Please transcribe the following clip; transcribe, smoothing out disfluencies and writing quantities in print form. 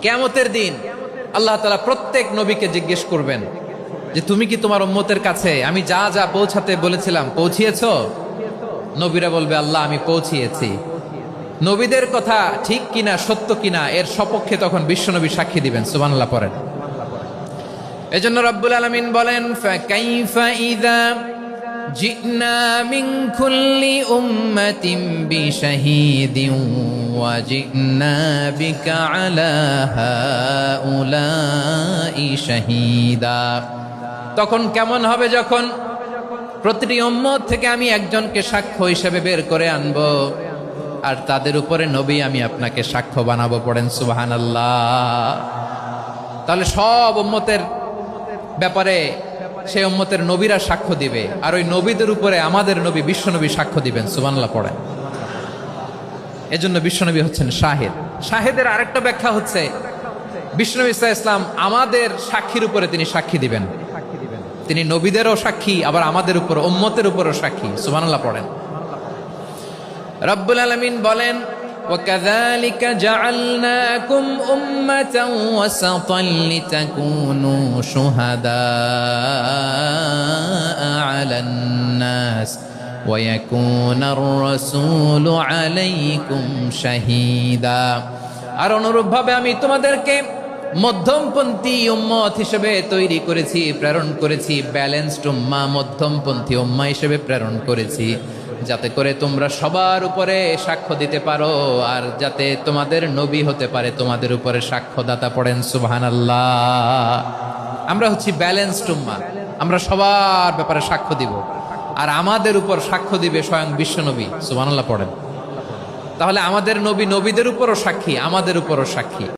কিয়ামতের দিন আল্লাহ তাআলা প্রত্যেক নবীকে জিজ্ঞেস করবেন যে তুমি কি তোমার উম্মতের কাছে আমি যা যা পৌঁছাতে বলেছিলাম পৌঁছিয়েছো? নবীরা বলবে আল্লাহ আমি পৌঁছিয়েছি। নবীদের কথা ঠিক কিনা সত্য কিনা এর সপক্ষে তখন বিশ্বনবী সাক্ষী দিবেন। সুবহানাল্লাহ পড়েন। এজন্য রব্বুল আলামিন বলেন ফাকাইফা ইযা জিনা মিন কুল্লি উম্মাতিন বিশাহীদিন ওয়া জিনা বিকা আলা হাউলাই শাহীদা। তখন কেমন হবে যখন প্রতিটি উম্মত থেকে আমি একজনকে সাক্ষ্য হিসেবে বের করে আনবো, আর তাদের উপরে নবী আমি আপনাকে সাক্ষ্য বানাবো। পড়েন সুবহানাল্লাহ। তাহলে সব উম্মতের ব্যাপারে সেই উম্মতের নবীরা সাক্ষ্য দিবে, আর ওই নবীদের উপরে আমাদের নবী বিশ্বনবী সাক্ষ্য দিবেন। সুবহানাল্লাহ পড়েন। এজন্য বিশ্বনবী হচ্ছেন শাহিদ। শাহিদের আরেকটা ব্যাখ্যা হচ্ছে বিশ্বনবী সাল্লাল্লাহু আলাইহি ওয়াসাল্লাম আমাদের সাক্ষীর উপরে তিনি সাক্ষী দিবেন। তিনি নবীদেরও সাক্ষী, আবার আমাদের উপর উম্মতের উপরও সাক্ষী। সুবহানাল্লাহ পড়েন। রব্বুল আলামিন বলেন وَكَذَلِكَ جَعَلْنَاكُمْ أُمَّةً وَسَطًا لِتَكُونُوا شُهَدَاءَ عَلَى النَّاسِ وَيَكُونَ الرَّسُولُ عَلَيْكُمْ شَهِيدًا। আর অনুরূপভাবে আমি তোমাদেরকে মধ্যমপন্থী উম্মত হিসেবে তৈরি করেছি, প্রেরণ করেছি। ব্যালেন্সড উম্মাহ, মধ্যমপন্থী উম্মাহ হিসেবে প্রেরণ করেছি, যাতে করে তোমরা সবার উপরে সাক্ষ্য দিতে পারো, আর যাতে তোমাদের নবী হতে পারে তোমাদের উপরে সাক্ষ্যদাতা। পড়েন সুবহানাল্লাহ। আমরা হচ্ছি ব্যালেন্সড উম্মাহ, আমরা সবার ব্যাপারে সাক্ষ্য দিব, আর আমাদের উপর সাক্ষ্য দিবে স্বয়ং বিশ্বনবী। সুবহানাল্লাহ পড়েন। তাহলে আমাদের নবী নবীদের উপরও সাক্ষী, আমাদের উপরও সাক্ষী।